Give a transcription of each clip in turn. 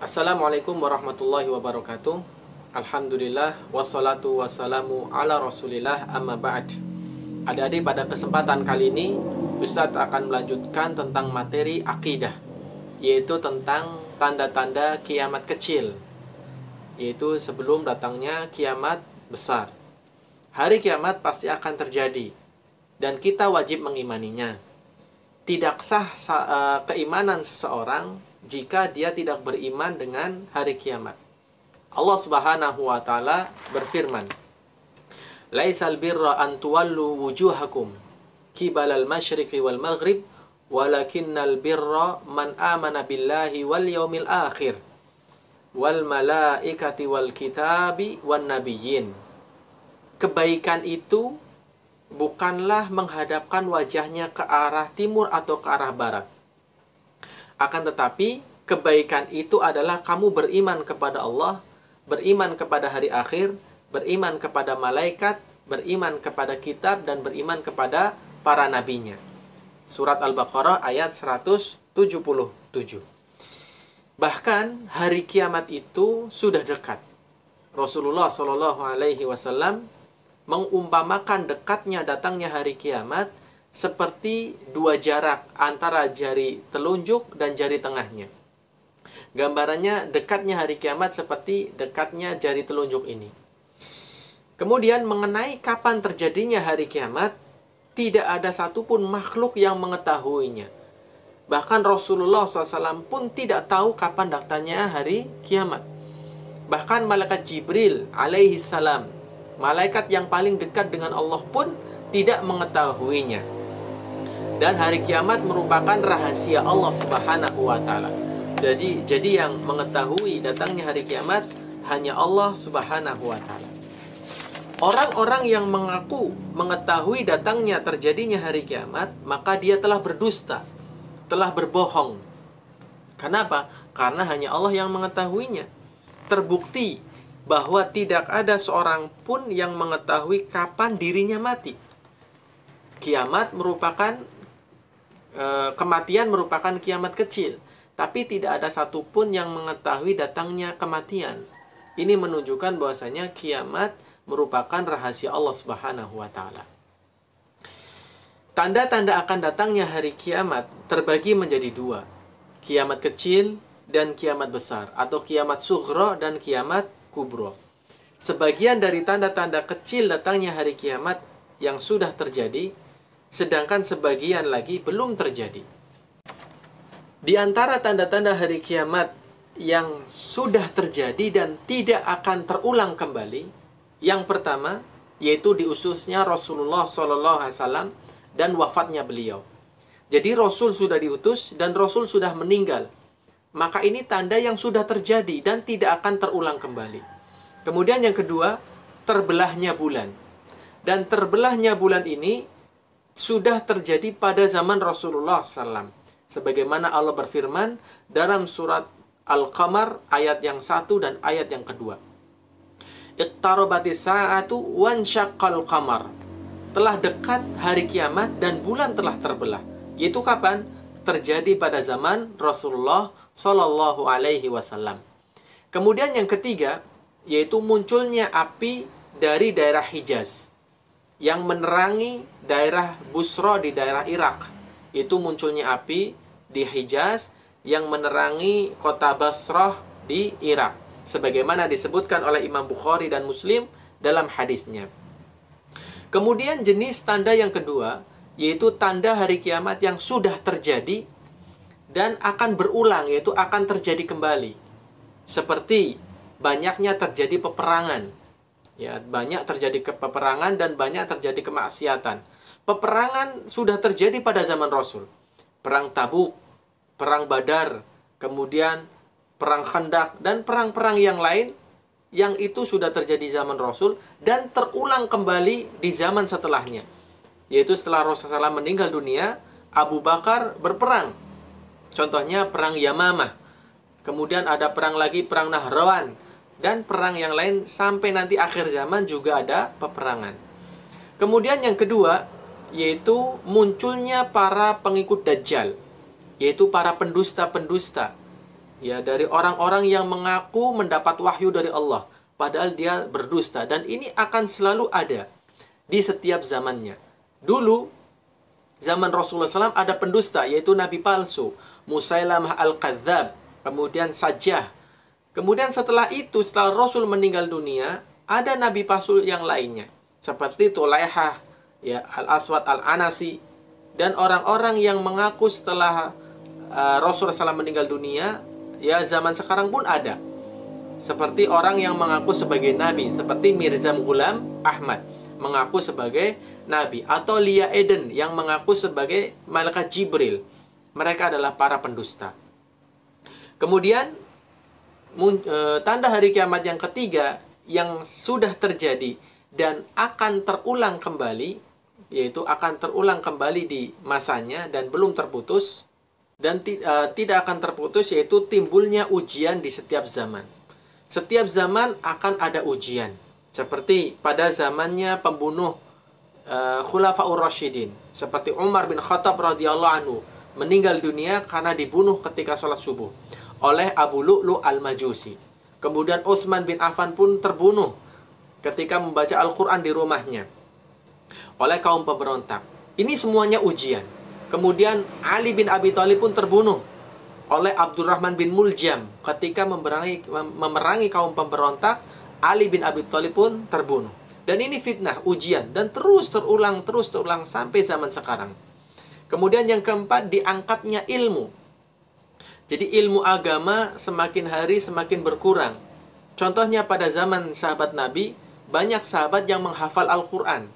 Assalamualaikum warahmatullahi wabarakatuh. Alhamdulillah wassalatu wassalamu ala rasulillah amma ba'd. Adik-adik, pada kesempatan kali ini Ustadz akan melanjutkan tentang materi akidah, yaitu tentang tanda-tanda kiamat kecil, yaitu sebelum datangnya kiamat besar. Hari kiamat pasti akan terjadi dan kita wajib mengimaninya. Tidak sah keimanan seseorang jika dia tidak beriman dengan hari kiamat. Allah Subhanahu wa taala berfirman, "Laisal birra an tuwallu wujuhakum qibalal masyriqi wal maghrib, walakinnal birra man amana billahi wal yaumil akhir wal malaikati wal kitabi wan nabiyyin." Kebaikan itu bukanlah menghadapkan wajahnya ke arah timur atau ke arah barat. Akan tetapi, kebaikan itu adalah kamu beriman kepada Allah, beriman kepada hari akhir, beriman kepada malaikat, beriman kepada kitab, dan beriman kepada para nabinya. Surat Al-Baqarah ayat 177. Bahkan, hari kiamat itu sudah dekat. Rasulullah SAW mengumpamakan dekatnya datangnya hari kiamat seperti dua jarak antara jari telunjuk dan jari tengahnya. Gambarannya dekatnya hari kiamat seperti dekatnya jari telunjuk ini. Kemudian mengenai kapan terjadinya hari kiamat, tidak ada satupun makhluk yang mengetahuinya. Bahkan Rasulullah SAW pun tidak tahu kapan datangnya hari kiamat. Bahkan malaikat Jibril alaihi salam, malaikat yang paling dekat dengan Allah pun tidak mengetahuinya. Dan hari kiamat merupakan rahasia Allah Subhanahu wa taala. Jadi yang mengetahui datangnya hari kiamat hanya Allah Subhanahu wa taala. Orang-orang yang mengaku mengetahui datangnya terjadinya hari kiamat, maka dia telah berdusta, telah berbohong. Kenapa? Karena hanya Allah yang mengetahuinya. Terbukti bahwa tidak ada seorang pun yang mengetahui kapan dirinya mati. Kiamat merupakan kematian merupakan kiamat kecil, tapi tidak ada satupun yang mengetahui datangnya kematian. Ini menunjukkan bahwasanya kiamat merupakan rahasia Allah Subhanahu wa taala. Tanda-tanda akan datangnya hari kiamat terbagi menjadi dua: kiamat kecil dan kiamat besar, atau kiamat sughra dan kiamat kubro. Sebagian dari tanda-tanda kecil datangnya hari kiamat yang sudah terjadi, sedangkan sebagian lagi belum terjadi. Di antara tanda-tanda hari kiamat yang sudah terjadi dan tidak akan terulang kembali, yang pertama yaitu diutusnya Rasulullah SAW dan wafatnya beliau. Jadi Rasul sudah diutus dan Rasul sudah meninggal. Maka ini tanda yang sudah terjadi dan tidak akan terulang kembali. Kemudian yang kedua, terbelahnya bulan. Dan terbelahnya bulan ini sudah terjadi pada zaman Rasulullah SAW. Sebagaimana Allah berfirman dalam surat Al-Qamar ayat yang 1 dan ayat yang kedua. Iqtarabatis sa'atu wansyaqqal qamar. Telah dekat hari kiamat dan bulan telah terbelah. Yaitu kapan? Terjadi pada zaman Rasulullah Sallallahu Alaihi Wasallam. Kemudian yang ketiga, yaitu munculnya api dari daerah Hijaz yang menerangi daerah Busra di daerah Irak. Itu munculnya api di Hijaz yang menerangi kota Basrah di Irak, sebagaimana disebutkan oleh Imam Bukhari dan Muslim dalam hadisnya. Kemudian jenis tanda yang kedua, yaitu tanda hari kiamat yang sudah terjadi dan akan berulang, yaitu akan terjadi kembali. Seperti banyaknya terjadi peperangan. Ya, banyak terjadi peperangan dan banyak terjadi kemaksiatan. Peperangan sudah terjadi pada zaman Rasul. Perang Tabuk, perang Badar, kemudian perang Khandaq dan perang-perang yang lain yang itu sudah terjadi zaman Rasul dan terulang kembali di zaman setelahnya. Yaitu setelah Rasulullah SAW meninggal dunia, Abu Bakar berperang. Contohnya perang Yamamah. Kemudian ada perang lagi, perang Nahrawan. Dan perang yang lain sampai nanti akhir zaman juga ada peperangan. Kemudian yang kedua, yaitu munculnya para pengikut Dajjal. Yaitu para pendusta-pendusta. ya, dari orang-orang yang mengaku mendapat wahyu dari Allah, padahal dia berdusta. Dan ini akan selalu ada di setiap zamannya. Dulu, zaman Rasulullah SAW ada pendusta, yaitu nabi palsu, Musailamah al-Kadzab, kemudian Sajjah. Kemudian setelah itu, setelah Rasul meninggal dunia, ada nabi palsu yang lainnya, seperti Tulaihah, ya, Al-Aswad Al-Anasi, dan orang-orang yang mengaku setelah Rasulullah SAW meninggal dunia, ya, zaman sekarang pun ada. Seperti orang yang mengaku sebagai nabi, seperti Mirza Ghulam Ahmad mengaku sebagai nabi, atau Lia Eden yang mengaku sebagai malaikat Jibril. Mereka adalah para pendusta. Kemudian tanda hari kiamat yang ketiga yang sudah terjadi dan akan terulang kembali, yaitu akan terulang kembali di masanya dan belum terputus, dan tidak akan terputus, yaitu timbulnya ujian di setiap zaman. Setiap zaman akan ada ujian. Seperti pada zamannya pembunuh Khulafaur Rasyidin, seperti Umar bin Khattab radhiyallahu anhu, meninggal dunia karena dibunuh ketika sholat subuh oleh Abu Lu'lu' al-Majusi. Kemudian Utsman bin Affan pun terbunuh ketika membaca Al-Quran di rumahnya oleh kaum pemberontak. Ini semuanya ujian. Kemudian Ali bin Abi Thalib pun terbunuh oleh Abdurrahman bin Muljam ketika memerangi kaum pemberontak. Ali bin Abi Thalib pun terbunuh. Dan ini fitnah, ujian, dan terus terulang sampai zaman sekarang. Kemudian yang keempat, diangkatnya ilmu. Jadi ilmu agama semakin hari semakin berkurang. Contohnya pada zaman sahabat Nabi, banyak sahabat yang menghafal Al-Quran,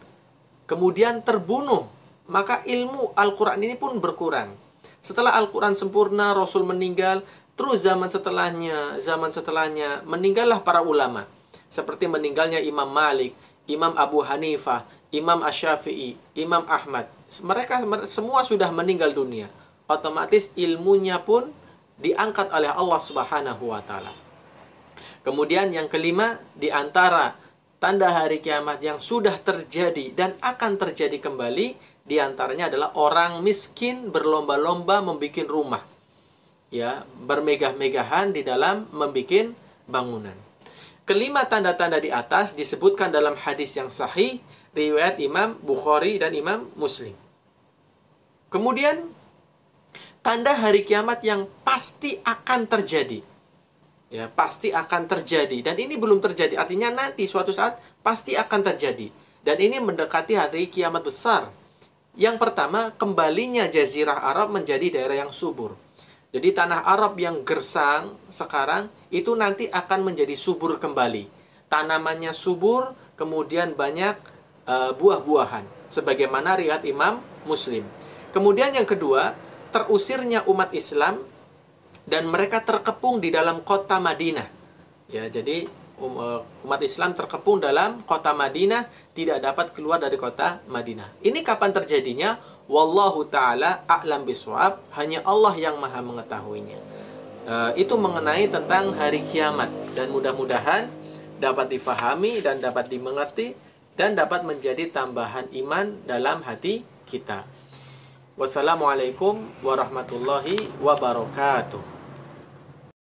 kemudian terbunuh. Maka ilmu Al-Quran ini pun berkurang. Setelah Al-Quran sempurna, Rasul meninggal, terus zaman setelahnya meninggallah para ulama. Seperti meninggalnya Imam Malik, Imam Abu Hanifah, Imam Asy-Syafi'i, Imam Ahmad. Mereka semua sudah meninggal dunia. Otomatis ilmunya pun diangkat oleh Allah Subhanahu wa Ta'ala. Kemudian yang kelima, di antara tanda hari kiamat yang sudah terjadi dan akan terjadi kembali, di antaranya adalah orang miskin berlomba-lomba membikin rumah, ya, bermegah-megahan di dalam membikin bangunan. Kelima tanda-tanda di atas disebutkan dalam hadis yang sahih, riwayat Imam Bukhari dan Imam Muslim. Kemudian, tanda hari kiamat yang pasti akan terjadi. Ya, pasti akan terjadi. Dan ini belum terjadi, artinya nanti suatu saat pasti akan terjadi. Dan ini mendekati hari kiamat besar. Yang pertama, kembalinya Jazirah Arab menjadi daerah yang subur. Jadi tanah Arab yang gersang sekarang, itu nanti akan menjadi subur kembali. Tanamannya subur, kemudian banyak buah-buahan. Sebagaimana riwayat Imam Muslim. Kemudian yang kedua, terusirnya umat Islam dan mereka terkepung di dalam kota Madinah. Ya, jadi umat Islam terkepung dalam kota Madinah, tidak dapat keluar dari kota Madinah. Ini kapan terjadinya? Wallahu ta'ala a'lam biswab. Hanya Allah yang maha mengetahuinya. Itu mengenai tentang hari kiamat. Dan mudah-mudahan dapat difahami dan dapat dimengerti dan dapat menjadi tambahan iman dalam hati kita. Wassalamualaikum warahmatullahi wabarakatuh.